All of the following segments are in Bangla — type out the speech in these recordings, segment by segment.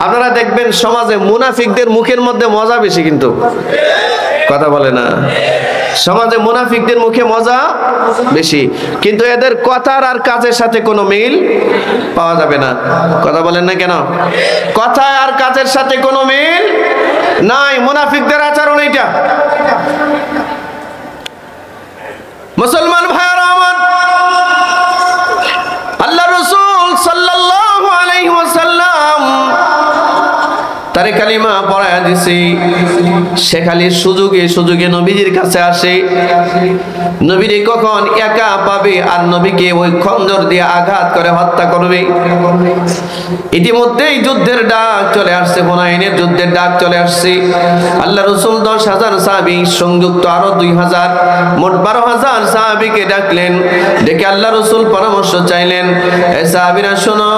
আপনারা দেখবেন সমাজে মুনাফিকদের মুখের মধ্যে মজা বেশি, কিন্তু কথা বলে না। সমাজে মুনাফিকদের মুখে মজা বেশি, কিন্তু এদের কথার আর কাজের সাথে কোনো মিল পাওয়া যাবে না। কথা বলেন না কেন? কথা আর কাজের সাথে কোনো মিল নাই, মুনাফিকদের আচরণ এইটা। মুসলমান ভাইরা আমার, আল্লাহ রাসূল সাল্লাল্লাহু আলাইহি ওয়াসাল্লাম তারে কালিমা পড়ায়া দিছে। সে খালি সুযোগে সুযোগে নবীজির কাছে আসে। নবীরে কখন একা পাবে আর নবীকে ওই খঞ্জর দিয়ে আঘাত করে হত্যা করবে। ইতিমধ্যেই যুদ্ধের ডাক চলে আসছে, হুনাইনের যুদ্ধের ডাক চলে আসছে। আল্লাহ রাসূল 10,000 সাহাবী সংযুক্ত আরো 2,000, মোট 12,000 সাহাবীকে ডাকলেন। ডেকে আল্লাহ রাসূল পরামর্শ চাইলেন, এ সাহাবীরা শোনো,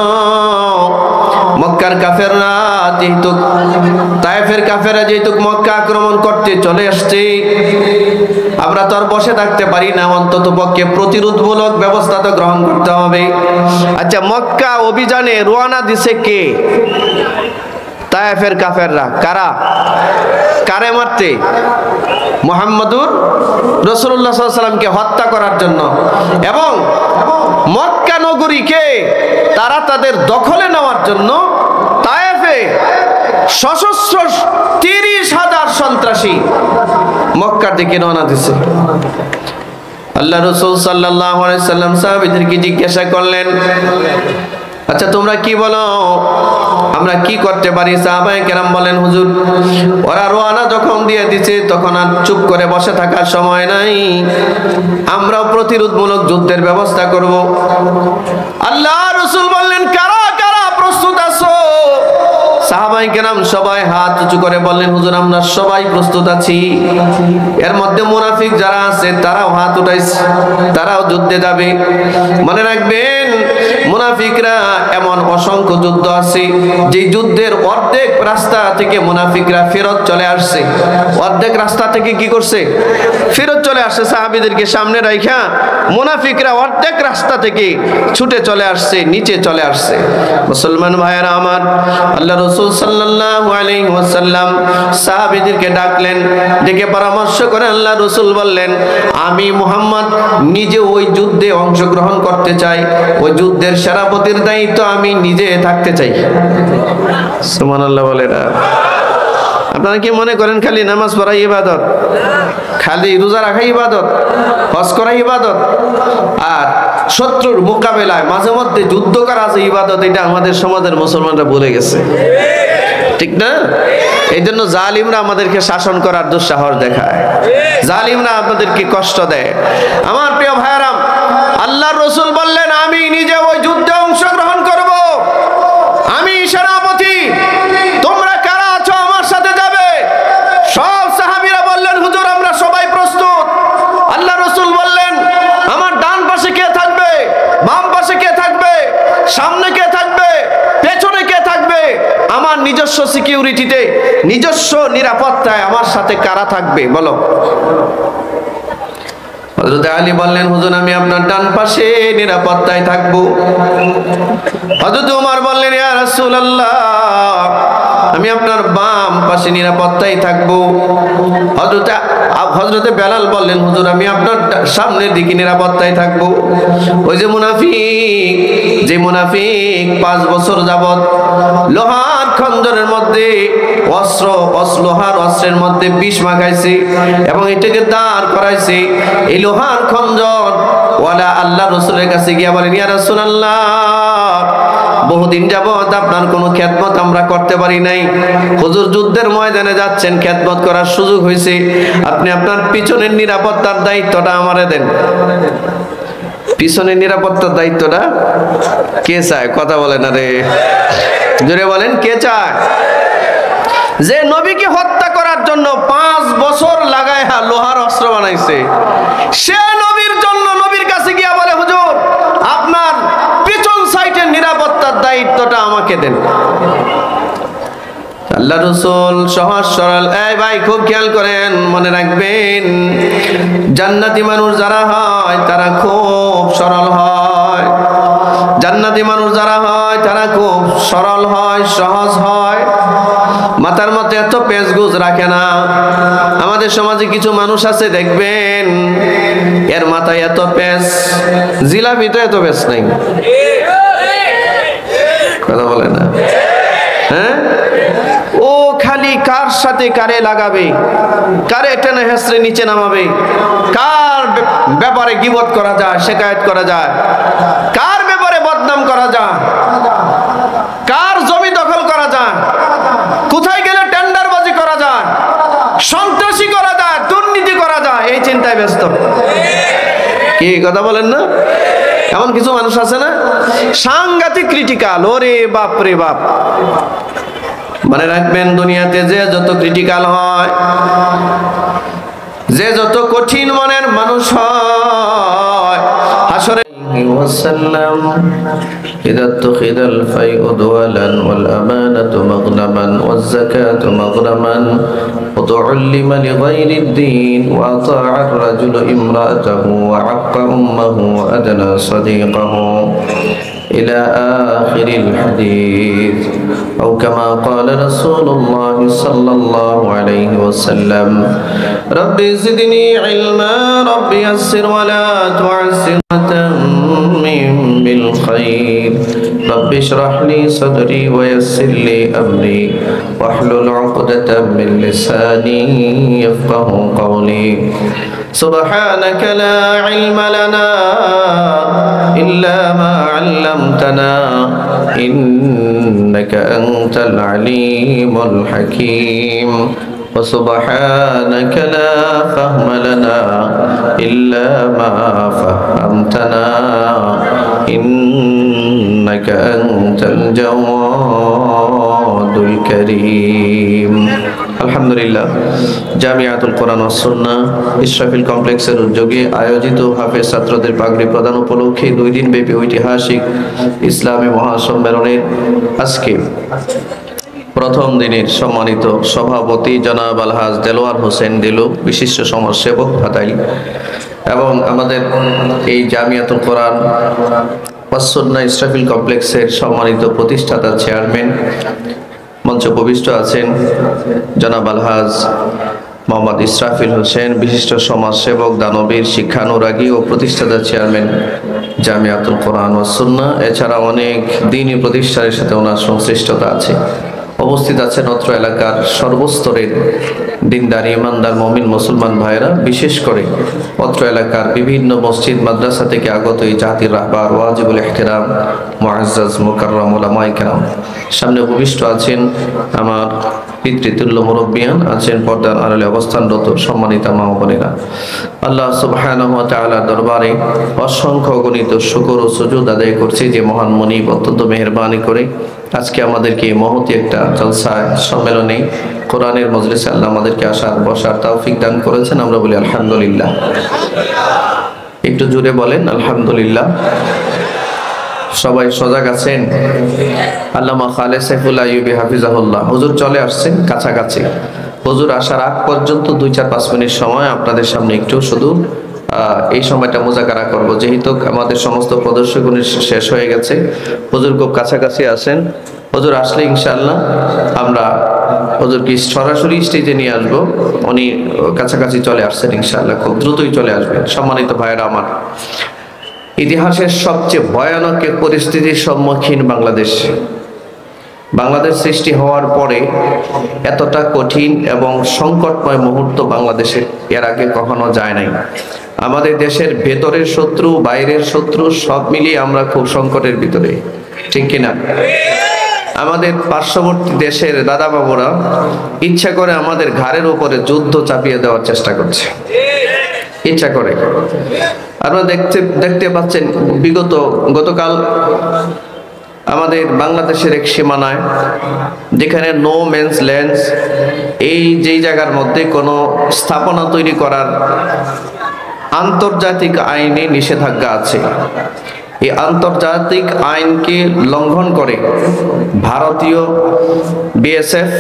মক্কার কাফেররা যেহেতু, তায়েফের কাফেররা যেহেতু মক্কা আক্রমণ করতে চলে আসছে, আমরা তো আর বসে থাকতে পারি না, অন্তত পক্ষে প্রতিরোধমূলক ব্যবস্থা তো গ্রহণ করতে হবে। আচ্ছা, মক্কা অভিযানে রওনা দিছে কে? তায়েফের কাফেররা। কারা? কারে মারতে? মুহাম্মদুর রাসূলুল্লাহ সাল্লাল্লাহু আলাইহি ওয়াসাল্লামকে হত্যা করার জন্য। এবং মক্কা নগরীকে তারা তাদের দখলে নেওয়ার জন্য তায়েফে সশস্ত্র 30,000 সন্ত্রাসী মক্কার দিকে রওনা দিছে। আল্লাহ রাসূল সাল্লাল্লাহু আলাইহি ওয়াসাল্লাম সাহাবীদেরকে জিজ্ঞাসা করলেন, আচ্ছা তোমরা কি বলো, আমরা কি করতে পারি? সাহাবায়ে কেরাম বলেন, হুজুর ওরা রওনা যখন দিয়ে দিচ্ছে তখন আর চুপ করে বসে থাকার সময় নাই, আমরাও প্রতিরোধমূলক যুদ্ধের ব্যবস্থা করব। আল্লাহ রাসূল বললেন, কারা কারা প্রস্তুত আছো? সাহাবায়ে কেরাম সবাই হাত উঁচু করে বললেন, হুজুর আমরা সবাই প্রস্তুত আছি। এর মধ্যে মুনাফিক যারা আছে তারাও হাত উঠাইছে, তারাও যুদ্ধে যাবে। মনে রাখবেন, মুনাফিকরা এমন অসংখ্য যুদ্ধ আছে যে যুদ্ধের অর্ধেক রাস্তা থেকে মুনাফিকরা ফেরত চলে আসছে। অর্ধেক রাস্তা থেকে কি করছে? ফেরত চলে আসছে। সাহাবীদেরকে সামনে রাইখা মুনাফিকরা অর্ধেক রাস্তা থেকে ছুটে চলে আসছে, নিচে চলে আসছে। মুসলমান ভাইয়েরা আমার, আল্লাহ রাসূল সাল্লাল্লাহু আলাইহি ওয়াসাল্লাম সাহাবীদেরকে ডাকলেন। ডেকে পরামর্শ করে আল্লাহ রাসূল বললেন, আমি মুহাম্মদ নিজে ওই যুদ্ধে অংশগ্রহণ করতে চাই, ওই যুদ্ধের সেনাপতির দায়িত্ব আমি নিজে থাকতে চাই। সুবহানাল্লাহ বলে না? আপনারা কি মনে করেন খালি নামাজ পড়া ইবাদত, খালি রোজা রাখা ইবাদত, হজ করা ইবাদত, আর শত্রুর মোকাবেলায় মাঝে মধ্যে যুদ্ধ করা আছে ইবাদত? এটা আমাদের সমাজের মুসলমানরা ভুলে গেছে, ঠিক না? এই জন্য জালিমরা আমাদেরকে শাসন করার দুঃসাহস দেখায়, জালিমরা আমাদেরকে কষ্ট দেয়। আমার প্রিয় ভাইয়েরা, আল্লাহর রাসূল বললেন, আমি নিজে ওই যুদ্ধে অংশগ্রহণ করব, আমি সেনাপতি, তোমরা কারা আছো আমার সাথে যাবে? সব সাহাবীরা বললেন, হুজুর আমরা সবাই প্রস্তুত। আল্লাহ রাসূল বললেন, আমার ডান পাশে কে থাকবে, বাম পাশে কে থাকবে, সামনে কে থাকবে, পেছনে কে থাকবে? আমার নিজস্ব সিকিউরিটিতে, নিজস্ব নিরাপত্তায় আমার সাথে কারা থাকবে বলো? হযরত আলী বললেন, হুজুর আমি আপনার ডান পাশে নিরাপত্তায় থাকবো। হযরত ওমর বললেন, ইয়া রাসূলুল্লাহ আমি আপনার বাম পাশে নিরাপত্তায় থাকবো। হযরত বেলাল বললেন, হুজুর আমি আপনার সামনের দিকে নিরাপত্তায় থাকবো। ওই যে মুনাফিক 5 বছর যাবত লোহার খঞ্জরের মধ্যে লোহার অস্ত্রের মধ্যে বিষ মাখাইছে এবং এটাকে দাঁড় করাইছে, এই লোহার খঞ্জর ওয়ালা আল্লাহ রাসূলের কাছে গিয়া বলেন, ইয়া রাসূলুল্লাহ বহুদিন যাবত আপনার কোনো খেদমত আমরা করতে পারি নাই, হুজুর যুদ্ধের ময়দানে যাচ্ছেন, খেদমত করার সুযোগ হয়েছে, আপনি আপনার পিছনের নিরাপত্তার দায়িত্বটা আমারে দেন। পিছনের নিরাপত্তার দায়িত্বটা কে চায়? কথা বলেন না রে, জোরে বলেন, কে চায়? যে নবীকে হত্যা করার জন্য 5 বছর লাগায়া লোহার অস্ত্র বানাইছে, সে নবীর জন্য নবীর কাছে গিয়া বলে, হুজুর আপনার পিছন সাইডের নিরাপত্তার দায়িত্বটা আমাকে দেন। আল্লাহ রাসূল সহজ সরল, এই ভাই খুব খেয়াল করেন, মনে রাখবেন জান্নাতি মানুষ যারা হয় তারা খুব সরল হয়। জান্নাতি মানুষ যারা হয় তারা খুব সরল হয়, সহজ হয়, মাথার মধ্যে এত পেঁচগুজ রাখে না। আমাদের সমাজে কিছু মানুষ আছে দেখবেন এর মাথায় এত পেঁচ, জিলাপি তো এত পেঁচ নাই, কথা বলে না? হ্যাঁ, ও খালি কার সাথে কারে লাগাবে, কারে টেনে হেসড়ে নিচে নামাবে, কার ব্যাপারে গীবত করা যায়, শিকায়েত করা যায়, কার ব্যাপারে বদনাম করা যায়, কার জমি দখল করা যায়, কোথায় গেলে টেন্ডারবাজি করা যায়, সন্ত্রাসী করা যায়, দুর্নীতি করা যায়, এই চিন্তায় ব্যস্ত। কি কথা বলেন না? এমন কিছু মানুষ আছে না, সাংঘাতিক ক্রিটিক্যাল, ওরে বাপ রে বাপ। মনে রাখবেন, দুনিয়াতে যে যত ক্রিটিক্যাল হয়, যে যত কঠিন মনের মানুষ হয়, হাসরে وسلم إذا اتخذ الفيء دولا والأمانة مغنما والزكاة مغرما وتعلم لغير الدين وأطاع الرجل امرأته وعق أمه وأدنى صديقه إلى آخر الحديث، أو كما قال رسول الله صلى الله عليه وسلم: ربي زدني علما ربي يسر ولا تعسر وتمم بالخير ربي اشرح لي صدري ويسر لي أمري واحلل عقدة من لساني يفقه قولي سبحانك لا علم لنا إلا ما علمتنا إنك أنت العليم الحكيم وسبحانك لا فهم لنا إلا ما فهمتنا إنك أنت الجواد الكريم। আলহামদুলিল্লাহ, জামিয়াতুল কোরআন ওয়াস সুন্নাহ ইসরাফিল কমপ্লেক্সের উদ্যোগে আয়োজিত হাফেজ ছাত্রদের পাগড়ি প্রদান উপলক্ষে 2 দিন ব্যাপী ঐতিহাসিক ইসলামী মহাসম্মেলনের আজকে প্রথম দিনের সম্মানিত সভাপতি জনাব আলহাজ দেলোয়ার হোসেন দিলু, বিশিষ্ট সমাজসেবক ফাতাইল, এবং আমাদের এই জামিয়াতুল কোরআন ওয়াস সুন্নাহ ইসরাফিল কমপ্লেক্সের সম্মানিত প্রতিষ্ঠাতা চেয়ারম্যান মঞ্চ উপবিষ্ট আছেন জনাব আলহাজ মোহাম্মদ ইসরাফিল হোসেন, বিশিষ্ট সমাজসেবক, দানবীর, শিক্ষানুরাগী ও প্রতিষ্ঠাতা চেয়ারম্যান জামিয়াতুল কোরআন ওয়াস সুন্নাহ। এছাড়া অনেক দ্বীনি প্রতিষ্ঠানের সাথে ওনার সংশ্লিষ্টতা আছে। উপস্থিত আছেন অত্র এলাকার সর্বস্তরের দিনদার ইমানদার মুমিন মুসলমান ভাইরা, বিশেষ করে অত্র এলাকার বিভিন্ন মসজিদ মাদ্রাসা থেকে আগত এই জাতির রাহবার ওয়াজিবুল ইহতিরাম মুআজ্জাজ মুকাররম উলামায়ে কেরাম। সামনে উপবিষ্ট আছেন আমার পিতৃতুল্য মুরব্বিয়ান, আছেন পর্দার আড়ালে অবস্থানরত সম্মানিত মা ও বোনেরা। আল্লাহ সুবহানাহু ওয়া তাআলার দরবারে অসংখ্য গণিত শুকর ও সুজুদ আদায় করছি যে মহান মুনিব অত্যন্ত মেহেরবানি করে আজকে আমাদেরকে মহতী একটা জলসা সম্মেলনে কোরআনের মজলিসে আল্লাহ আমাদেরকে আসার বসার তৌফিক দান করেছেন। আমরা বলি আলহামদুলিল্লাহ। একটু জোরে বলেন আলহামদুলিল্লাহ। সবাই সজাগ আছেন? আল্লামা খালেদ সাইফুল্লাহ আইয়ুবী হাফিজাহুল্লাহ হুজুর চলে আসছেন কাছাকাছি। হুজুর আসার আগ পর্যন্ত 2-4-5 মিনিট সময় আপনাদের সামনে একটু শুধু এই সময়টা মুজাকারা করব, যেহেতু আমাদের সমস্ত প্রদর্শনী শেষ হয়ে গেছে। হুজুর খুব কাছাকাছি আছেন। হুজুর আসলে ইনশাআল্লাহ আমরা হুজুরকে সরাসরি স্টেজে নিয়ে আসবো। উনি কাছাকাছি চলে আসছেন, ইনশাআল্লাহ খুব দ্রুতই চলে আসবেন। সম্মানিত ভাইয়েরা আমার, ইতিহাসের সবচেয়ে ভয়ানক এক পরিস্থিতির সম্মুখীন বাংলাদেশ সৃষ্টি হওয়ার পরে এতটা কঠিন এবং সংকটময় মুহূর্ত বাংলাদেশে এর আগে কখনো যায় নাই। আমাদের দেশের ভেতরের শত্রু, বাইরের শত্রু সব মিলিয়ে আমরা খুব সংকটের ভিতরে, ঠিক কিনা? আমাদের পার্শ্ববর্তী দেশের দাদা বাবুরা ইচ্ছা করে আমাদের ঘাড়ের উপরে যুদ্ধ চাপিয়ে দেওয়ার চেষ্টা করছে, ইচ্ছা করে। আপনারা দেখতে পাচ্ছেন গতকাল আমাদের বাংলাদেশের এক সীমানায়, যেখানে নো মেন্স ল্যান্ড, এই যেই জায়গার মধ্যে কোনো স্থাপনা তৈরি করার আন্তর্জাতিক আইনে নিষেধাজ্ঞা আছে, এই আন্তর্জাতিক আইনকে লঙ্ঘন করে ভারতীয় বিএসএফ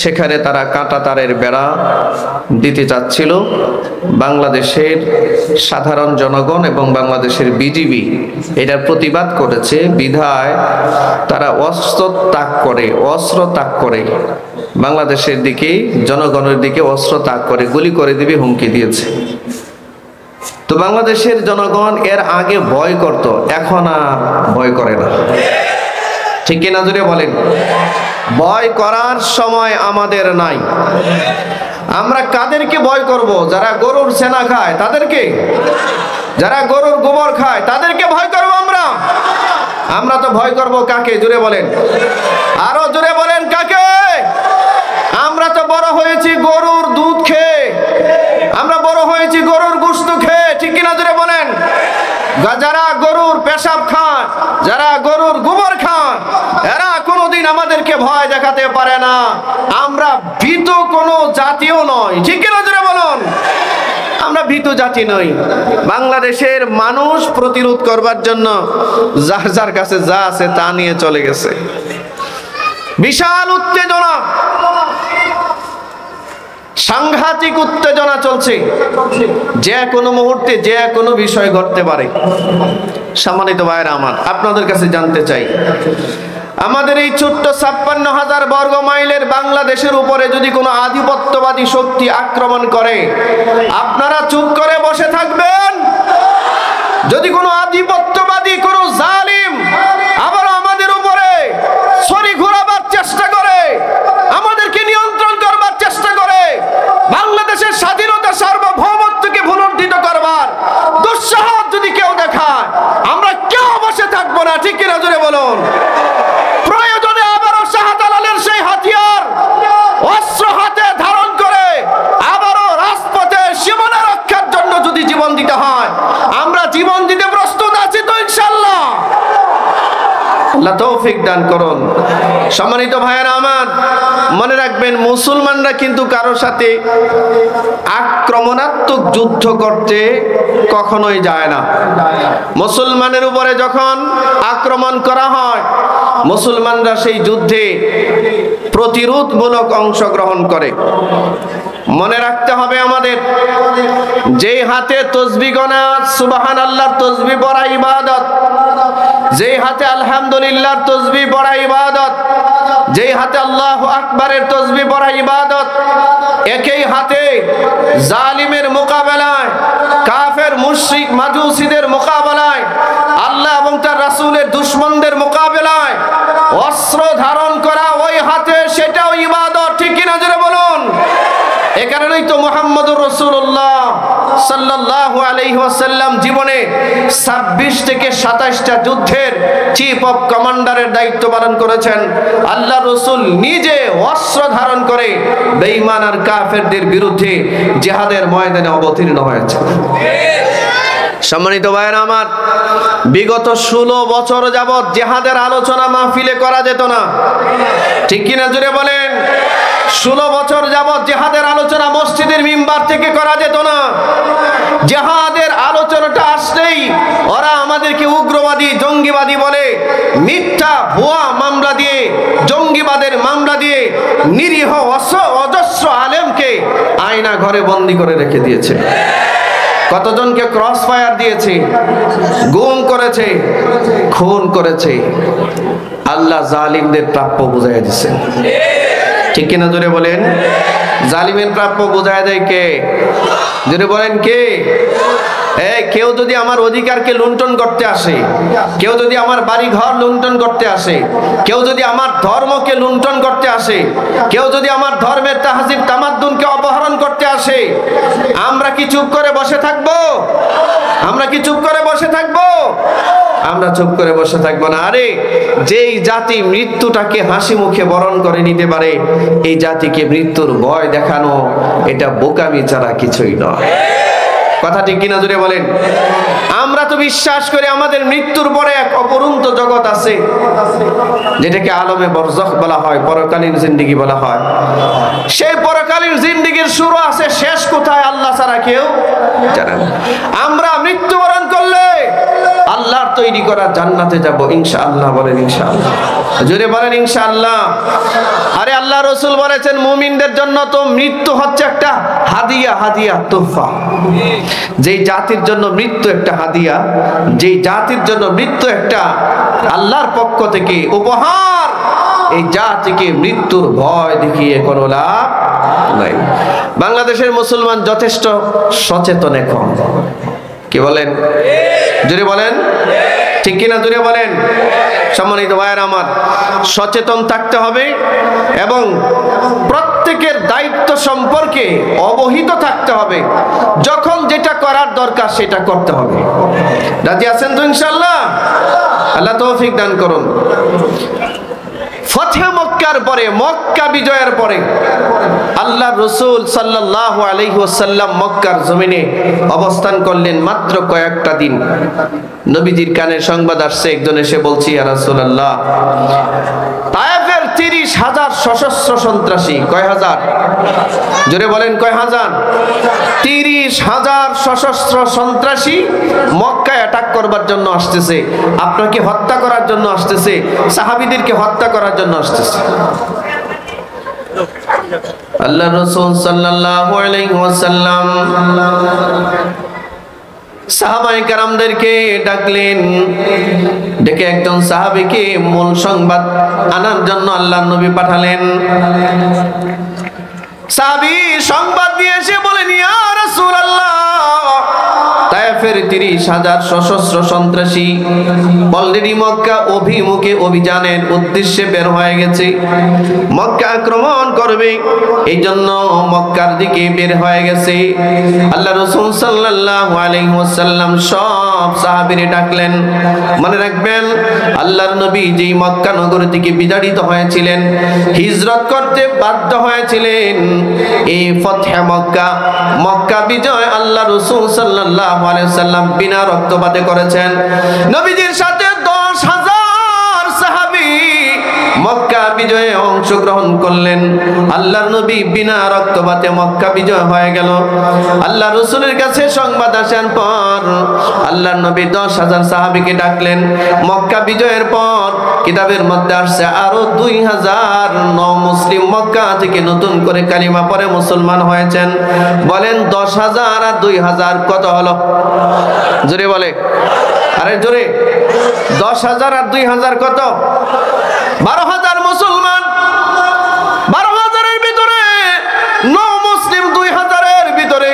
সেখানে তারা কাঁটা তারের বেড়া দিতে চাচ্ছিল। বাংলাদেশের সাধারণ জনগণ এবং বাংলাদেশের বিজিবি এটার প্রতিবাদ করেছে বিধায় তারা অস্ত্র তাক করে বাংলাদেশের দিকে, জনগণের দিকে অস্ত্র তাক করে গুলি করে দিবে হুমকি দিয়েছে। তো বাংলাদেশের জনগণ এর আগে ভয় করত, এখন আর ভয় করে না। ঠিক কিনা জুড়ে বলেন? ভয় করার সময় আমাদের নাই। আমরা কাদেরকে ভয় করব? যারা গরুর সেনা খায় তাদেরকে, যারা গরুর গোবর খায় তাদেরকে ভয় করব আমরা। আমরা তো ভয় করব কাকে? জুড়ে বলেন, আরো জুড়ে বলেন, কাকে? আমরা তো বড় হয়েছি গরুর দুধ খেয়ে, আমরা বড় হয়েছি গরুর গোশত খেয়ে। ঠিক কিনা জুড়ে বলেন? যারা গরুর পেশাব খান, যারা গরুর গোবর খান, এরা কোনোদিন আমাদেরকে ভয় দেখাতে পারে না। আমরা ভীত কোনো জাতিও নয়। ঠিক কিনা জুড়ে বলুন? আমরা ভীত জাতি নই। বাংলাদেশের মানুষ প্রতিরোধ করবার জন্য যার যার কাছে যা আছে তা নিয়ে চলে গেছে। বিশাল উত্তেজনা, সাংঘাতিক উত্তেজনা চলছে। যে কোনো মুহূর্তে যে কোনো বিষয় ঘটতে পারে। সম্মানিত ভাইরা আমার, আপনাদের কাছে জানতে চাই, আমাদের এই ছোট্ট 56,000 বর্গ মাইলের বাংলাদেশের উপরে যদি কোনো আধিপত্যবাদী শক্তি আক্রমণ করে, আপনারা চুপ করে বসে থাকবেন? যদি কোনো আধিপত্যবাদী, কোনো জালিম আবার আমাদের উপরে ছড়ি ঘোরাবার চেষ্টা করে, আমাদেরকে নিয়ন্ত্রণ করবার চেষ্টা করে, বাংলাদেশের স্বাধীনতা সার্বভৌমত্বকে ভূলুণ্ঠিত করবার দুঃসাহস যদি কেউ দেখায়, আমরা কেউ বসে থাকবো না। ঠিক কিনা জোরে বলুন? প্রয়োজনে আবারও শাহজালালের সেই হাতিয়ার অস্ত্র হাতে ধারণ করে আবারও রাজপথে সীমানা রক্ষার জন্য যদি জীবন দিতে হয়, আমরা জীবন দিতে প্রস্তুত আছি তো ইনশাআল্লাহ। আল্লাহ তৌফিক দান করুন। সম্মানিত ভাইয়েরা আমার, মনে রাখবেন, মুসলমানরা কিন্তু কারোর সাথে আক্রমণাত্মক যুদ্ধ করতে কখনোই যায় না। মুসলমানের উপরে যখন আক্রমণ করা হয়, মুসলমানরা সেই যুদ্ধে প্রতিরোধমূলক অংশগ্রহণ করে। মনে রাখতে হবে আমাদের, যে হাতে তসবিহ গোনা সুবহানাল্লাহর তসবিহ পড়া ইবাদত, যে হাতে আলহামদুলিল্লাহর তসবিহ পড়া ইবাদত, যে হাতে আল্লাহু আকবারের তসবিহ পড়া ইবাদত, একই হাতে জালিমের মোকাবেলায়, কাফের মুশরিক মাজুসিদের মোকাবেলায়, আল্লাহ এবং তার রাসূলের দুশমনদের মোকাবেলায় অস্ত্র ধারণ করা ওই হাতে, সেটাও ইবাদত। ঠিক কিনা জোরে বলুন? এ কারণেই তো মুহাম্মদুর রাসূলুল্লাহ সাল্লাল্লাহু আলাইহি ওয়াসাল্লাম জীবনে 26 থেকে 27টা যুদ্ধের চিফ অফ কমান্ডারের দায়িত্ব পালন করেছেন। আল্লাহ রাসূল নিজে অস্ত্র ধারণ করে বেঈমান আর কাফেরদের বিরুদ্ধে জিহাদের ময়দানে অবতীর্ণ হয়েছেন। সম্মানিত ভাইরা আমার, বিগত 16 বছর যাবত জিহাদের আলোচনা মাহফিলে করা যেত না। ঠিক কিনা জোরে বলেন? 16 বছর যাবত জিহাদের আলোচনা মসজিদের মিম্বার থেকে করা যেত না। জিহাদের আলোচনাটা আসলেই ওরা আমাদেরকে উগ্রবাদী, জঙ্গিবাদী বলে মিথ্যা ভুয়া মামলা দিয়ে, জঙ্গিবাদের মামলা দিয়ে নিরীহ অজস্র আলেমকে আয়না ঘরে বন্দী করে রেখে দিয়েছে। কতজনকে ক্রস ফায়ার দিয়েছে, গুম করেছে, খুন করেছে। আল্লাহ জালিমদের প্রাপ্য বুঝাইয়া দিচ্ছেন। ঠিক কিনা জোরে বলেন? জালিমের প্রাপ্য বুঝায় দেয় কে? জোরে বলেন কে? কেউ যদি আমার অধিকারকে লুণ্ঠন করতে আসে, কেউ যদি আমার বাড়ি ঘর লুণ্ঠন করতে আসে, কেউ যদি আমার ধর্মকে লুণ্ঠন করতে আসে, কেউ যদি আমার ধর্মের তাহজিব তামাদ্দুনকে অপহরণ করতে আসে, আমরা কি চুপ করে বসে থাকবো? আমরা কি চুপ করে বসে থাকবো? আমরা চুপ করে বসে থাকবো না। আরে যেই জাতি মৃত্যুটাকে হাসি মুখে বরণ করে নিতে পারে, এই জাতিকে মৃত্যুর ভয় দেখানো এটা বোকামি ছাড়া কিছুই নয়। কথা ঠিক কিনা জোরে বলেন? আমরা তো বিশ্বাস করি আমাদের মৃত্যুর পরে এক অপরন্ত জগৎ আছে, যেটাকে আলমে বরজখ বলা হয়, পরকালীন জিন্দেগি বলা হয়। সেই পরকালীন জিন্দেগির শুরু আছে, শেষ কোথায় আল্লাহ ছাড়া কেউ জানে না। আমরা মৃত্যুবরণ করলে আল্লাহর তৈরি করা জান্নাতে যাব ইনশাআল্লাহ। বলেন ইনশাআল্লাহ, জোরে বলেন ইনশাআল্লাহ। আরে আল্লাহ রাসূল বলেছেন মুমিনদের জন্য তো মৃত্যু হচ্ছে একটা হাদিয়া, হাদিয়া তোহফা। যেই জাতির জন্য মৃত্যু একটা হাদিয়া, যেই জাতির জন্য মৃত্যু একটা আল্লাহর পক্ষ থেকে উপহার, এই জাতিকে মৃত্যুর ভয় দেখিয়ে কোনো লাভ নাই। বাংলাদেশের মুসলমান যথেষ্ট সচেতন এখন, কি বলেন? জোরে বলেন, ঠিক কিনা? জোরে বলেন। সম্মানিত ভাইয়েরা আমার, সচেতন থাকতে হবে এবং প্রত্যেকের দায়িত্ব সম্পর্কে অবহিত থাকতে হবে। যখন যেটা করার দরকার সেটা করতে হবে। রাজি আছেন তো ইনশাআল্লাহ? আল্লাহ তৌফিক দান করুন। ফতহে মক্কার পরে, মক্কা বিজয়ের পরে আল্লাহ রাসূল সাল্লাল্লাহু আলাইহি ওয়াসাল্লাম মক্কার জমিনে অবস্থান করলেন মাত্র কয়েকটা দিন। নবীজির কানে সংবাদ আসছে, একজন এসে বলছি, ইয়া রাসূলুল্লাহ, তায়েফের 30,000 সশস্ত্র সন্ত্রাসী, কয় হাজার? জোরে বলেন, কয় হাজার? 30,000 সশস্ত্র সন্ত্রাসী মক্কায় অ্যাটাক করবার জন্য আসতেছে, আপনাকে হত্যা করার জন্য আসতেছে, সাহাবীদেরকে হত্যা করার জন্য আসতেছে। আল্লাহ রাসূল সাল্লাল্লাহু আলাইহি ওয়াসাল্লাম সাহাবায়ে কেরামদেরকে ডাকলেন, ডেকে একজন সাহাবীকে মূল সংবাদ আনার জন্য আল্লাহর নবী পাঠালেন। সাহাবী সংবাদ দিয়ে এসে বলেন, ইয়া রাসূলুল্লাহ, তায়েফের 30,000 সশস্ত্র সন্ত্রাসী অলরেডি মক্কা অভিমুখে অভিযানের উদ্দেশ্যে বের হয়ে গেছে, মক্কা আক্রমণ করবে, এই জন্য মক্কার দিকে বের হয়ে গেছে। আল্লাহ রাসূল সাল্লাল্লাহু আলাইহি ওয়াসাল্লাম সব সাহাবীরে ডাকলেন। মনে রাখবেন, আল্লাহর নবী যেই মক্কা নগর থেকে বিতাড়িত হয়েছিলেন, হিজরত করতে বাধ্য হয়েছিলেন, এই ফতহে মক্কা, মক্কা বিজয় আল্লাহ রাসূল সাল্লাল্লাহু আলাইহি ওয়াসাল্লাম বিনা রক্তপাতে করেছেন। নবীজির সাথে 10,000 সাহাবী মক্কা বিজয়ে অংশগ্রহণ করলেন। আল্লাহর নবী বিনা রক্তপাতে মক্কা বিজয় হয়ে গেল। আল্লাহ রাসূলের কাছে সংবাদ আসার পর আল্লাহর নবী 10,000 সাহাবীকে ডাকলেন। মক্কা বিজয়ের পর কিতাবের মধ্যে আসছে আরো 2,000 মুসলিম মক্কা থেকে নতুন করে কালিমা পড়ে মুসলমান হয়েছেন। বলেন 10,000 আর 2,000 কত হলো? জোরে বলে, আরে জোরে। 10,000 আর 2,000 কত? 12,000 মুসলমান। 12,000-এর ভিতরে মুসলিম 2,000-এর ভিতরে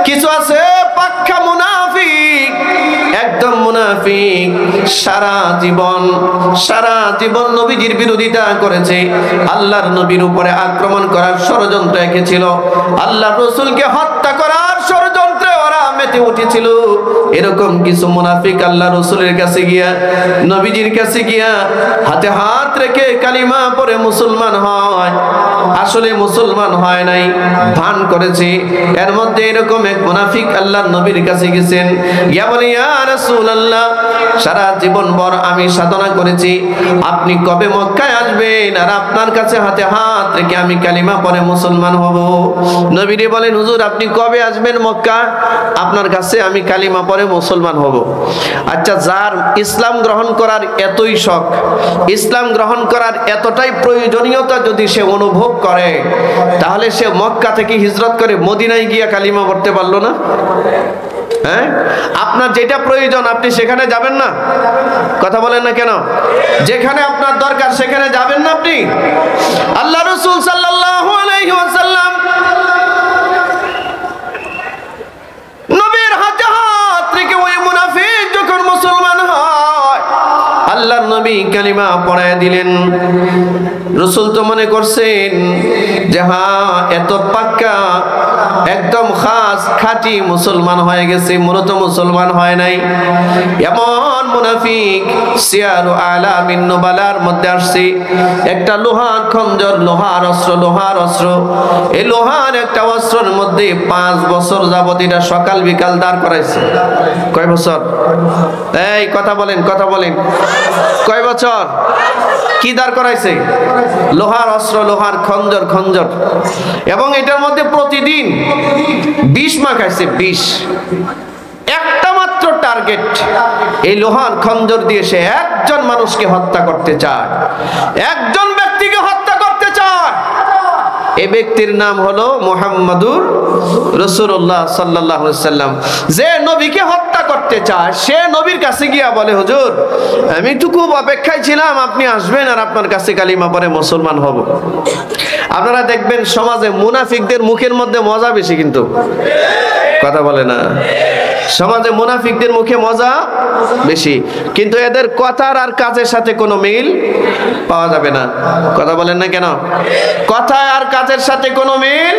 কিছু আছে পাক্কা মুনাফিক, একদম মুনাফিক। সারা জীবন নবীজির বিরোধিতা করেছে, আল্লাহর নবীর উপরে আক্রমণ করার ষড়যন্ত্র এঁকেছিল, আল্লাহর রাসূলকে হত্যা করার ষড়যন্ত্রে ওরা মেতে উঠেছিল। এরকম কিছু মুনাফিক আল্লাহ রাসূলের কাছে গিয়া, নবীজির কাছে গিয়া হাতে হাত রেখে কালিমা পড়ে মুসলমান হয়, আসলে মুসলমান হয় নাই, ভান করেছে। এর মধ্যে এরকম এক মুনাফিক আল্লাহর নবীর কাছে গেছেন, গিয়া বলে, ইয়া রাসূলুল্লাহ, সারা জীবন ভর আমি সাধনা করেছি, আপনি কবে মক্কায় আসবেন আর আপনার কাছে হাতে হাত রেখে আমি কালিমা পড়ে মুসলমান হব? নবীরে বলেন, হুজুর আপনি কবে আসবেন মক্কা, আপনার কাছে আমি কালিমা পড়ে মুসলমান হব। আচ্ছা, যার ইসলাম গ্রহণ করার এতই শখ, ইসলাম গ্রহণ করার এতটাই প্রয়োজনীয়তা যদি সে অনুভব করে, তাহলে সে মক্কা থেকে হিজরত করে মদিনায় গিয়া কালিমা পড়তে পারলো না? হ্যাঁ, আপনার যেটা প্রয়োজন আপনি সেখানে যাবেন না? কথা বলেন না কেন? যেখানে আপনার দরকার সেখানে যাবেন না আপনি? আল্লাহ রাসূল সাল্লাল্লাহু আলাইহি ওয়াসাল্লাম নবীর হাতে হাত রেখে ওই মুনাফিক যখন মুসলমান হয়, আল্লাহর নবী কালিমা পড়ায় দিলেন। রাসূল তো মনে করছেন যে হ্যাঁ, এত পাক্কা একদম খাস খাঁটি মুসলমান হয়ে গেছে, মূলত মুসলমান হয় নাই। এমন মুনাফিক সিয়ারু আলামিন নুবালার মধ্যে আসছে, একটা লোহার খঞ্জর, লোহার অস্ত্র, এই লোহার একটা অস্ত্রের মধ্যে 5 বছর যাবত এটা সকাল বিকাল দাঁড় করাইছে। কয় বছর? এই কথা বলেন, কয় বছর? কি দাঁড় করাইছে? লোহার অস্ত্র, লোহার খঞ্জর, এবং এটার মধ্যে প্রতিদিন 20 মাখাইছে। 20 একটা মাত্র টার্গেট, এই লোহার খঞ্জর দিয়ে সে একজন মানুষকে হত্যা করতে চায়, একজন ব্যক্তিকে হত্যা করতে চায়। এই ব্যক্তির নাম হলো মুহাম্মাদুর রাসূলুল্লাহ সাল্লাল্লাহু আলাইহি সাল্লাম। যে নবীকে হত্যা করতে চায় সে নবীর কাছে গিয়া বলে, হুজুর আমি তো খুব অপেক্ষায় ছিলাম আপনি আসবেন আর আপনার কাছে কালিমা পড়ে মুসলমান হব। আপনারা দেখবেন সমাজে মুনাফিকদের মুখের মধ্যে মজা বেশি, কিন্তু কথা বলে না। সমাজে মুনাফিকদের মুখে মজা বেশি, কিন্তু এদের কথার আর কাজের সাথে কোনো মিল পাওয়া যাবে না। কথা বলেন না কেন? কথা আর কাজের সাথে কোনো মিল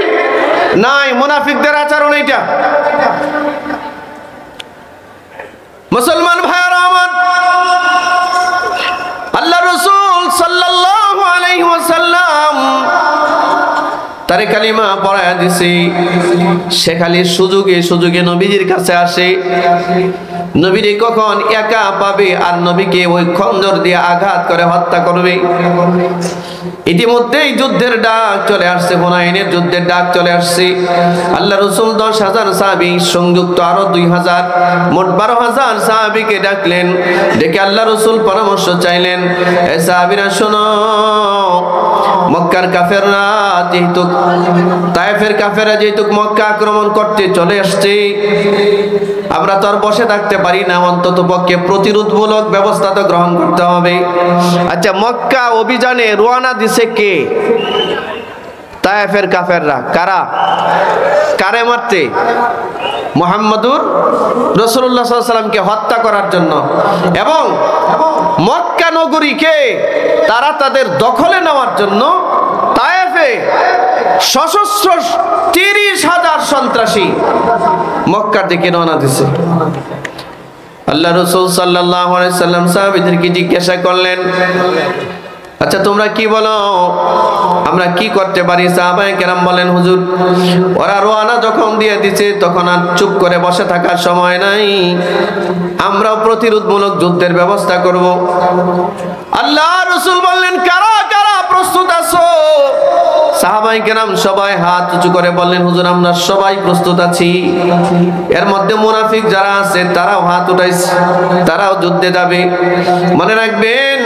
নাই, মুনাফিকদের আচরণ এইটা। মুসলমান ভাইরা আমার, আল্লাহ রাসূল সাল্লাল্লাহু আলাইহি ওয়াসাল্লাম তারে কালিমা পড়ায়া দিছে। সে খালি সুযোগে সুযোগে নবীজির কাছে আসে। নবীরে কখন একা পাবে আর নবীকে ওই খঞ্জর দিয়ে আঘাত করে হত্যা করবে। ইতিমধ্যেই যুদ্ধের ডাক চলে আসছে, হুনাইনের যুদ্ধের ডাক চলে আসছে। আল্লাহ রাসূল 10,000 সাহাবী সংযুক্ত আরো 2,000 মোট 12,000 সাহাবীকে ডাকলেন। ডেকে আল্লাহ রাসূল পরামর্শ চাইলেন, এ সাহাবীরা শোনো, মক্কার কাফেররা যেহেতু তায়েফের কাফেররা যেহেতু মক্কা আক্রমণ করতে চলে আসছে, আমরা তো আর বসে থাকতে পারি না, অন্তত পক্ষে প্রতিরোধমূলক ব্যবস্থা তো গ্রহণ করতে হবে। আচ্ছা, মক্কা অভিযানে রওনা দিছে কে? তায়েফের কাফেররা। কারা? কারে মারতে? মুহাম্মাদুর রাসূলুল্লাহ সাল্লাল্লাহু আলাইহি সাল্লামকে হত্যা করার জন্য। এবং মক্কা নগরীকে তারা তাদের দখলে নেওয়ার জন্য তায়েফে সশস্ত্র 30,000 সন্ত্রাসী মক্কার দিকে রওনা দিছে। আল্লাহ রাসূল সাল্লাল্লাহু আলাইহি সাল্লাম সাহাবীদেরকে জিজ্ঞাসা করলেন, আচ্ছা তোমরা কি বলো, আমরা কি করতে পারি? সাহাবায়ে কেরাম বলেন, হুজুর ওরা রওনা যখন দিয়ে দিচ্ছে তখন আর চুপ করে বসে থাকার সময় নাই, আমরাও প্রতিরোধমূলক যুদ্ধের ব্যবস্থা করব। আল্লাহ রাসূল বললেন, কারা কারা প্রস্তুত আছো? সাহাবায়ে কেরাম সবাই হাত উঁচু করে বললেন, হুজুর আমরা সবাই প্রস্তুত আছি। এর মধ্যে মুনাফিক যারা আছে তারাও হাত উঠাইছে, তারাও যুদ্ধে যাবে। মনে রাখবেন,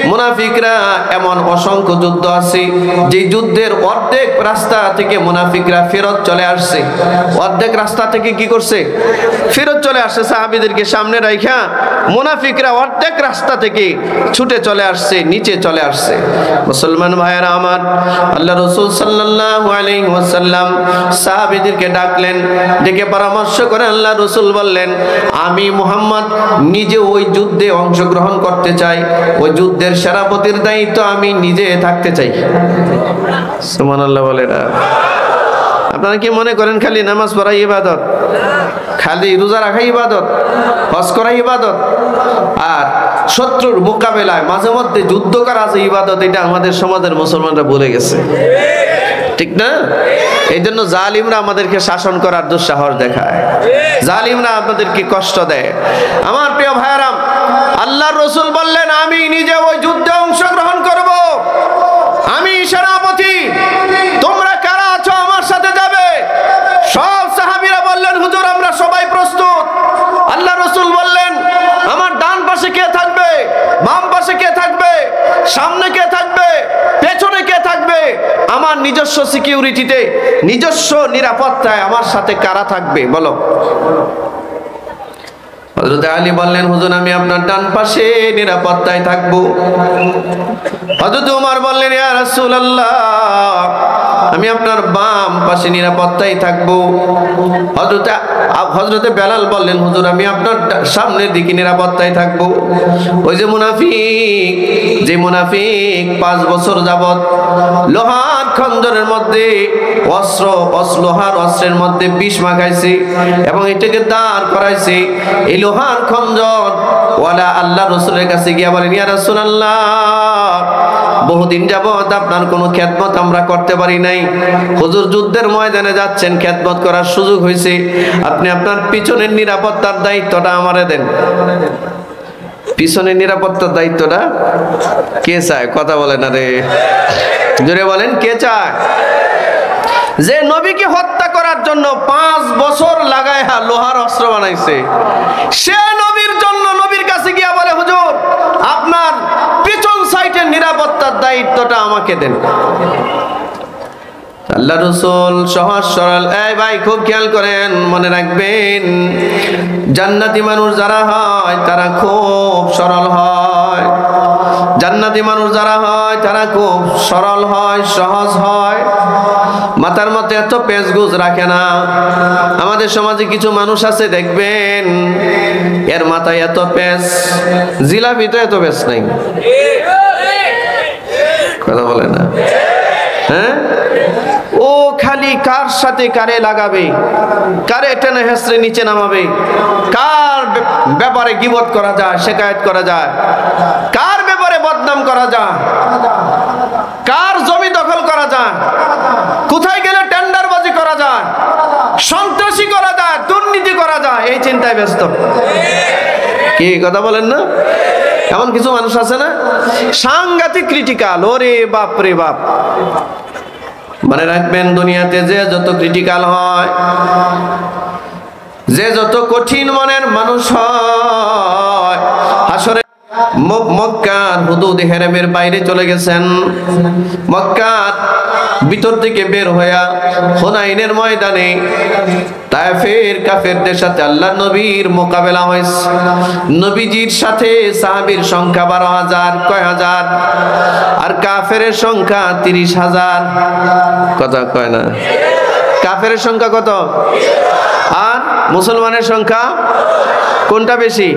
মুনাফিকরা এমন অসংখ্য যুদ্ধ আছে যে যুদ্ধের অর্ধেক রাস্তা থেকে মুনাফিকরা ফেরত চলে আসছে। অর্ধেক রাস্তা থেকে কি করছে? ফেরত চলে আসছে। সাহাবীদেরকে সামনে রাইখা মুনাফিকরা অর্ধেক রাস্তা থেকে ছুটে চলে আসছে, নিচে চলে আসছে। মুসলমান ভাইয়েরা আমার, আল্লাহ রাসূল সাল্লাল্লাহু আলাইহি ওয়াসাল্লাম সাহাবীদেরকে ডাকলেন। ডেকে পরামর্শ করে আল্লাহ রাসূল বললেন, আমি মুহাম্মদ নিজে ওই যুদ্ধে অংশগ্রহণ করতে চাই, ওই যুদ্ধের সেনাপতির দায়িত্ব আমি নিজে থাকতে চাই। সুবহানাল্লাহ বলে না? আপনারা কি মনে করেন খালি নামাজ পড়া ইবাদত, খালি রোজা রাখা ইবাদত, হজ করা ইবাদত, আর শত্রুর মোকাবেলায় মাঝে মধ্যে যুদ্ধ করা আছে ইবাদত? এটা আমাদের সমাজের মুসলমানরা ভুলে গেছে, ঠিক না? এই জন্য জালিমরা আমাদেরকে শাসন করার দুঃসাহস দেখায়, জালিমরা আমাদেরকে কষ্ট দেয়। আমার প্রিয় ভাইয়েরা, আল্লাহর রাসূল বললেন, আমি নিজে ওই যুদ্ধে অংশগ্রহণ করব, আমি সেনাপতি, তোমরা কারা আছো আমার সাথে যাবে? সব সাহাবীরা বললেন, হুজুর আমরা সবাই প্রস্তুত। আল্লাহ রাসূল বললেন, আমার ডান পাশে কে থাকবে, বাম পাশে কে থাকবে, সামনে কে থাকবে, পেছনে কে থাকবে? আমার নিজস্ব সিকিউরিটিতে, নিজস্ব নিরাপত্তায় আমার সাথে কারা থাকবে বলো? হযরত আলী বললেন, হুজুর আমি আপনার ডান পাশে নিরাপত্তায় থাকবো। হযরত ওমর বললেন, ইয়া রাসূলুল্লাহ আমি আপনার বাম পাশে নিরাপত্তায় থাকবো। হযরত বেলাল বললেন, হুজুর আমি আপনার সামনের দিকে নিরাপত্তায় থাকবো। ওই যে মুনাফিক 5 বছর যাবত লোহার খঞ্জরের মধ্যে লোহার অস্ত্রের মধ্যে বিষ মাখাইছে এবং এটাকে দাঁড় করাইছে, এই লোহার খঞ্জর ওয়ালা আল্লাহ রাসূলের কাছে গিয়া বলেন, ইয়া রাসূলুল্লাহ বহুদিন যাবত আপনার কোনো খেদমত আমরা করতে পারি নাই, হুজুর যুদ্ধের ময়দানে যাচ্ছেন, খেদমত করার সুযোগ হয়েছে, আপনি আপনার পিছনের নিরাপত্তার দায়িত্বটা আমারে দেন। পিছনের নিরাপত্তার দায়িত্বটা কে চায়? কথা বলেন, আরে জোরে বলেন, কে চায়? যে নবীকে হত্যা করার জন্য 5 বছর লাগায়া লোহার অস্ত্র বানাইছে, সে নবীর জন্য নবীর কাছে গিয়া বলে, হুজুর আপনার পিছন সাইডের নিরাপত্তার দায়িত্বটা আমাকে দেন। আল্লাহ রাসূল সহজ সরল, এই ভাই খুব খেয়াল করেন, মনে রাখবেন, জান্নাতি মানুষ যারা হয় তারা খুব সরল হয়। জান্নাতি মানুষ যারা হয় তারা খুব সরল হয়, সহজ হয়, মাথার মধ্যে এত পেঁচগুজ রাখে না। আমাদের সমাজে কিছু মানুষ আছে দেখবেন, এর মাথায় এত পেঁচ, জিলাপিতে এত পেঁচ নাই। কথা বলে না? হ্যাঁ, ও খালি কার সাথে কারে লাগাবে, কারে টেনে হেসড়ে নিচে নামাবে, কার ব্যাপারে গীবত করা যায়, শিকায়েত করা যায়, কার ব্যাপারে বদনাম করা যায়, কার জমি দখল করা যায়, কোথায় গেলে টেন্ডারবাজি করা যায়, সন্ত্রাসী করা যায়, দুর্নীতি করা যায়, এই চিন্তায় ব্যস্ত। কি কথা বলেন না? এমন কিছু মানুষ আছে না, সাংঘাতিক ক্রিটিক্যাল, ওরে বাপ রে বাপ। মনে রাখবেন, দুনিয়াতে যে যত ক্রিটিক্যাল হয়, যে যত কঠিন মনের মানুষ হয়, হাসরে মক্কার হুদুদ হেরেমের বাইরে চলে গেছেন, মক্কার ভিতর থেকে বের হইয়া হুনাইনের ময়দানে তায়েফের কাফেরদের সাথে আল্লাহর নবীর মোকাবেলা হয়েছে। নবীজির সাথে সাহাবীর সংখ্যা 12,000, কয় হাজার, আর কাফেরের সংখ্যা 30,000। কথা কয় না? কাফেরের সংখ্যা কত আর মুসলমানের সংখ্যা কোনটা বেশি?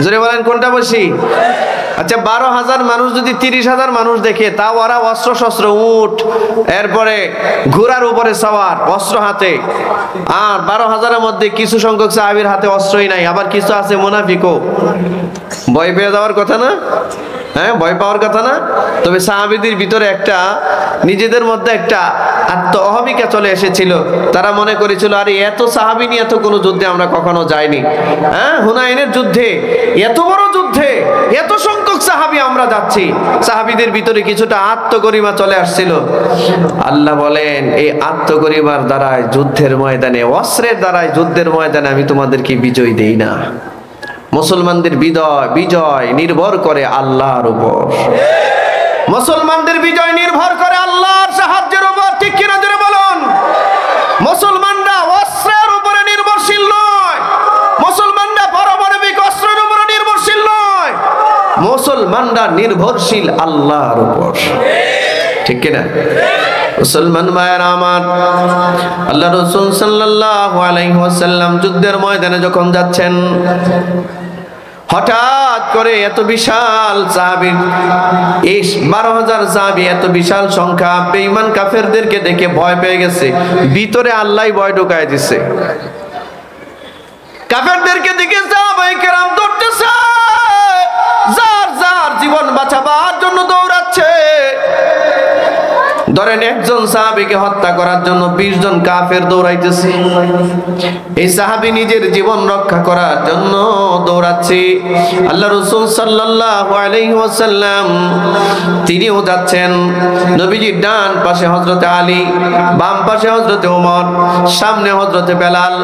জোরে বলেন, কোনটা বেশি? আচ্ছা, 12,000 মানুষ যদি 30,000 মানুষ দেখে, তাও ওরা অস্ত্র শস্ত্র, উট, এরপরে ঘোড়ার উপরে সওয়ার, অস্ত্র হাতে, আর 12,000-এর মধ্যে কিছু সংখ্যক সাহাবীর হাতে অস্ত্রই নাই, আবার কিছু আছে মুনাফিকও। ভয় পেয়ে যাওয়ার কথা না? হ্যাঁ, ভয় পাওয়ার কথা না? তবে সাহাবীদের ভিতরে একটা, নিজেদের মধ্যে একটা আত্ম অহমিকা চলে এসেছিল। তারা মনে করেছিল, আরে এত সাহাবী নিয়ে এত কোনো যুদ্ধে আমরা কখনো যাইনি। হ্যাঁ, হুনাইনের যুদ্ধে, এত বড় যুদ্ধে এত সংখ্যক সাহাবী আমরা যাচ্ছি। সাহাবীদের ভিতরে কিছুটা আত্মগরিমা চলে আসছিল। আল্লাহ বলেন, এই আত্মগরিমার দ্বারাই যুদ্ধের ময়দানে, অস্ত্রের দ্বারাই যুদ্ধের ময়দানে আমি তোমাদেরকে বিজয় দেই না। মুসলমানদের বিজয় নির্ভর করে আল্লাহর উপর। মুসলমানদের বিজয় নির্ভর করে আল্লাহর সাহায্যের উপর। ঠিক কিনা জোরে বলুন? মুসলমানরা অস্ত্রের উপরে নির্ভরশীল নয়, মুসলমানরা পারমাণবিক অস্ত্রের উপরে নির্ভরশীল নয়, মুসলমানরা নির্ভরশীল আল্লাহর উপর। ঠিক কিনা? মুসলমান ভাইয়েরা আমার, আল্লাহ রাসূল সাল্লাল্লাহু আলাইহি ওয়াসাল্লাম যুদ্ধের ময়দানে যখন যাচ্ছেন, হঠাৎ করে এত বিশাল সাহাবী, 12,000 সাহাবী, এত বিশাল সংখ্যা, বেঈমান কাফেরদেরকে দেখে ভয় পেয়ে গেছে। ভিতরে আল্লাহই ভয় ঢুকায় দিছে। কাফেরদেরকে দেখে সাহাবায়ে কেরাম দৌড়তেছে, যার যার জীবন বাঁচাবার জন্য দৌড়াচ্ছে। ধরেন একজন সাহাবীকে হত্যা করার জন্য 20 জন কাফের দৌড়াইতেছে। এই সাহাবী নিজের জীবন রক্ষা করার জন্য দৌড়াচ্ছে। আল্লাহ রাসূল সাল্লাল্লাহু আলাইহি ওয়াসাল্লাম তিনিও যাচ্ছেন। নবীজির ডান পাশে হযরতে আলী, বাম পাশে হযরতে ওমর, সামনে হযরতে বেলাল,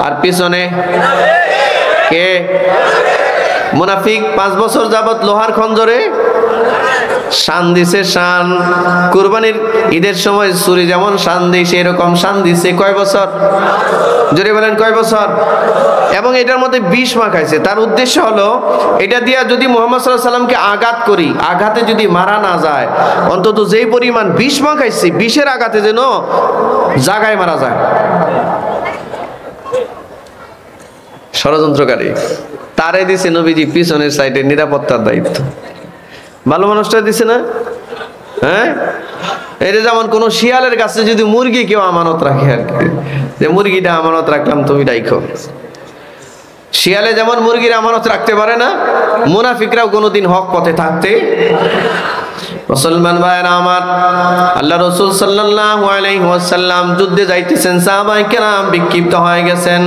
আর পিছনে কে? মুনাফিক। 5 বছর যাবত লোহার খঞ্জরে শান দিছে। শান কুরবানির ঈদের সময় ছুরি যেমন শান দিই, সেরকম শান দিছে। কয় বছর? জোরে বলেন, কয় বছর? এবং এটার মধ্যে বিষ মাখাইছে। তার উদ্দেশ্য হলো, এটা দিয়া যদি মুহাম্মদ সাল্লাল্লাহু আলাইহি সাল্লামকে আঘাত করি, আঘাতে যদি মারা না যায়, অন্তত যেই পরিমাণ বিষ মাখাইছে, বিষের আঘাতে যেন জাগায় মারা যায়। ষড়যন্ত্রকারী তারে দিছে নবীজি পিছনের সাইডে নিরাপত্তার দায়িত্ব। ভালো মানুষটা দিছে না? হ্যাঁ, এটা যেমন কোন শিয়ালের কাছে যদি মুরগি কেউ আমানত রাখে, আর কি, যে মুরগিটা আমানত রাখলাম, তুমি রাখো। শিয়ালে যেমন মুরগির আমানত রাখতে পারে না, মুনাফিকরাও কোনোদিন হক পথে থাকতে। মুসলমান ভাইরা আমার, আল্লাহ রাসূল সাল্লাল্লাহু আলাইহি ওয়াসাল্লাম যুদ্ধে যাইতেছেন। সাহাবায়ে কেরাম বিক্ষিপ্ত হয়ে গেছেন,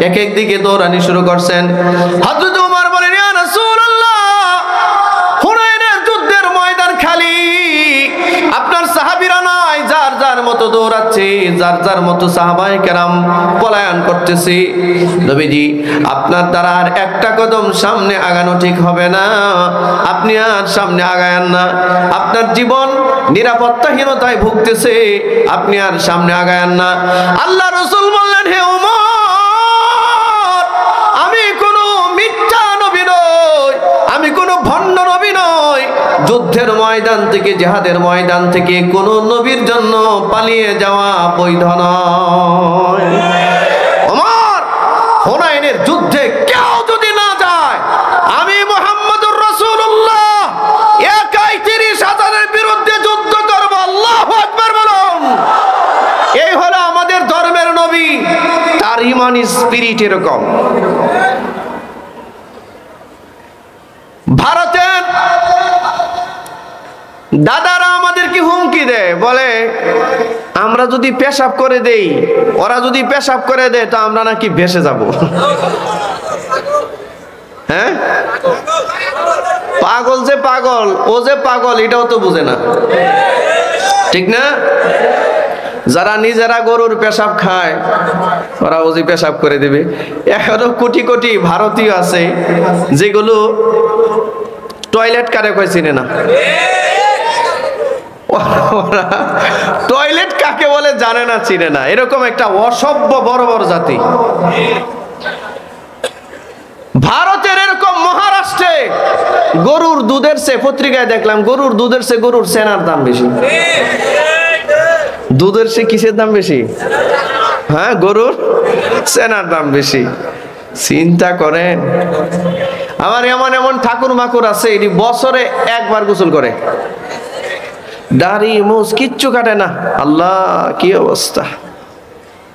এক এক দিকে দৌড়ানি শুরু করছেন। হযরত ওমর বলেন, ইয়া রাসূলুল্লাহ, হুনাইনের যুদ্ধের ময়দান খালি, আপনার সাহাবীরা নাই, যার যার মতো দৌড়াচ্ছে, যার যার মতো সাহাবায়ে কেরাম পলায়ন করতেছে। নবীজি আপনার দ্বারা আর একটা কদম সামনে আগানো ঠিক হবে না, আপনি আর সামনে আগায়েন না। আপনার জীবন নিরাপত্তাহীনতায় ভুগতেছে, আপনি আর সামনে আগায়েন না। আল্লাহ রাসূল বললেন, হে ওমর, আমি কোনো মিথ্যা নবী নই, আমি কোনো ভণ্ড নবী নই। যুদ্ধের ময়দান থেকে, জিহাদের ময়দান থেকে কোনো নবীর জন্য পালিয়ে যাওয়া বৈধ নয়। ওমর, হুনাইনের যুদ্ধে কেউ যদি না যায়, আমি মুহাম্মদুর রাসূলুল্লাহ একাই ৩০,০০০-এর বিরুদ্ধে যুদ্ধ করব। আল্লাহু আকবার বলুন। এই হলো আমাদের ধর্মের নবী, তার ইমানি স্পিরিট এরকম। ভারতের দাদারা আমাদেরকে হুমকি দেয়, বলে আমরা যদি পেশাব করে দেই, ওরা যদি পেশাব করে দেয়, তো আমরা নাকি ভেসে যাব। হ্যাঁ, পাগল যে পাগল, ও যে পাগল এটাও তো বুঝে না, ঠিক না? যারা নিজেরা গরুর পেশাব খায়, ওরা ওজি পেশাব করে দেবে। এখনো কোটি কোটি ভারতীয় আছে যেগুলো টয়লেট কারে কয় চিনে না। ওরা টয়লেট কাকে বলে জানে না, চিনে না। এরকম একটা অসভ্য বড় বড় জাতি। ভারতের এরকম মহারাষ্ট্রে গরুর দুধের চেয়ে, পত্রিকায় দেখলাম, গরুর দুধের চেয়ে গরুর সেনার দাম বেশি। দুধের চেয়ে কিসের দাম বেশি? হ্যাঁ, গরুর সেনার দাম বেশি। চিন্তা করেন। আমার এমন এমন ঠাকুর মাকুর আছে, এটি বছরে একবার গোসল করে, দাড়ি মুছ কিচ্ছু কাটে না। আল্লাহ, কি অবস্থা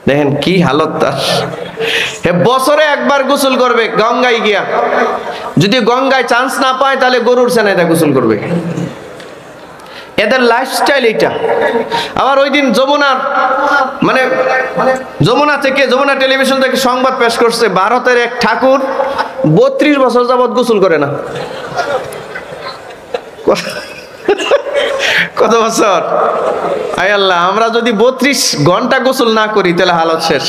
দেখেন, কি হালত তার। বছরে একবার গোসল করবে গঙ্গায় গিয়া। যদি গঙ্গায় চান্স না পায়, তাহলে গরুর সেনায় গোসল করবে। এদের লাইফস্টাইল এটা। আবার ওই দিন যমুনার যমুনা থেকে, যমুনা টেলিভিশন থেকে সংবাদ পেশ করছে, ভারতের এক ঠাকুর ৩২ বছর যাবৎ গোসল করে না। কত বছর? আয় আল্লাহ, আমরা যদি ৩২ ঘন্টা গোসল না করি, তাহলে হালত শেষ।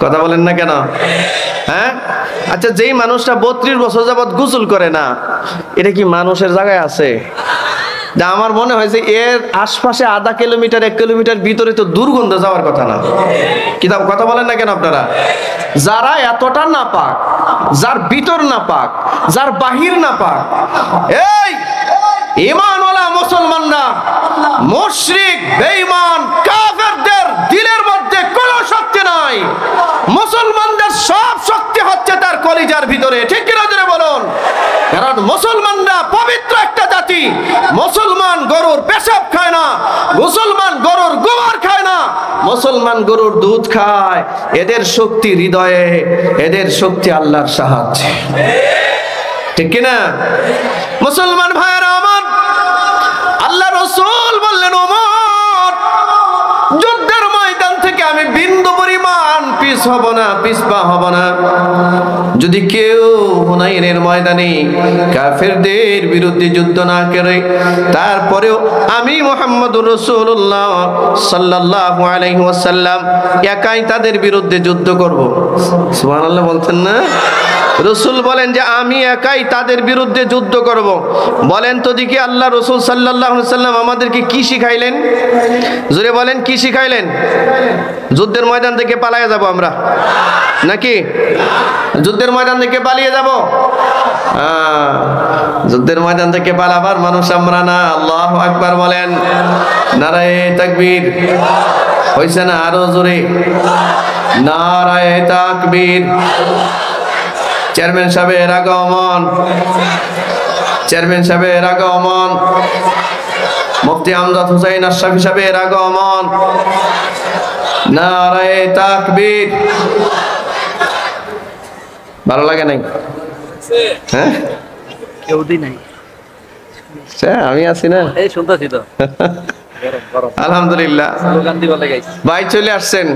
কথা বলেন না কেন? হ্যাঁ, আচ্ছা, যেই মানুষটা ৩২ বছর যাবৎ গোসল করে না, এটা কি মানুষের জায়গায় আছে? আমার মনে হয় যে এর আশপাশে আধা কিলোমিটার ১ কিলোমিটার ভিতরে তো দুর্গন্ধ যাওয়ার কথা না। কিতাব কথা বলেন না কেন আপনারা? যারা এতটা না পাক, যার ভিতর না পাক, যার বাহির না পাক, এই ঈমানওয়ালা মুসলমানরা মুশরিক, বেঈমান, কাফেরদের দিলের মধ্যে কোনো শক্তি নাই। মুসলমানদের সব শক্তি হচ্ছে তার কলিজার ভিতরে, ঠিক কিনা জোরে বলুন? কারণ মুসলমানরা পবিত্র একটা জাতি। মুসলমান গরুর পেশাব খায় না, মুসলমান গরুর গোবর খায় না, মুসলমান গরুর দুধ খায়। এদের শক্তি হৃদয়ে, এদের শক্তি আল্লাহর সাহায্যে, ঠিক কিনা? মুসলমান ভাইরা আমার, আল্লাহ রাসূল বললেন, ওমর, যুদ্ধের ময়দান থেকে আমি বিন্দু পরিমাণ পিছ হব না, পিছপা হব না। যদি কেউ হুনাইনের ময়দানে কাফেরদের বিরুদ্ধে যুদ্ধ না করে, তারপরেও আমি মুহাম্মদুর রাসূলুল্লাহ সাল্লাল্লাহু আলাইহি ওয়াসাল্লাম একাই তাদের বিরুদ্ধে যুদ্ধ করব। সুবহানাল্লাহ বলতেন না? রসুল বলেন যে আমি একাই তাদের বিরুদ্ধে যুদ্ধ করব। বলেন তো দেখি, আল্লাহ রসুল সাল্লাল্লাহু আলাইহি ওয়াসাল্লাম আমাদেরকে কি শিখাইলেন? জোরে বলেন, কি শিখাইলেন? যুদ্ধের ময়দান থেকে পালিয়ে যাব আমরা নাকি? যুদ্ধের ময়দান থেকে পালিয়ে যাব? যুদ্ধের ময়দান থেকে পালাবার মানুষ আমরা না। আল্লাহু আকবার বলেন, নারায়ে তাকবীর। হইছে না? আরো জোরে, নারায়ে তাকবীর। চেয়ারম্যান সাহেবের আগমন, চেয়ারম্যান সাহেবের আগমন, মুফতি আমজাদ হুসাইন আশরাফি সাহেবের আগমন। নারায়ে তাকবীর। ভালো লাগে নাই? হ্যাঁ, কেউ দি নাই, আমি আছি না, এই শুনতেছি তো। আলহামদুলিল্লাহ। ভাই চলে আসছেন।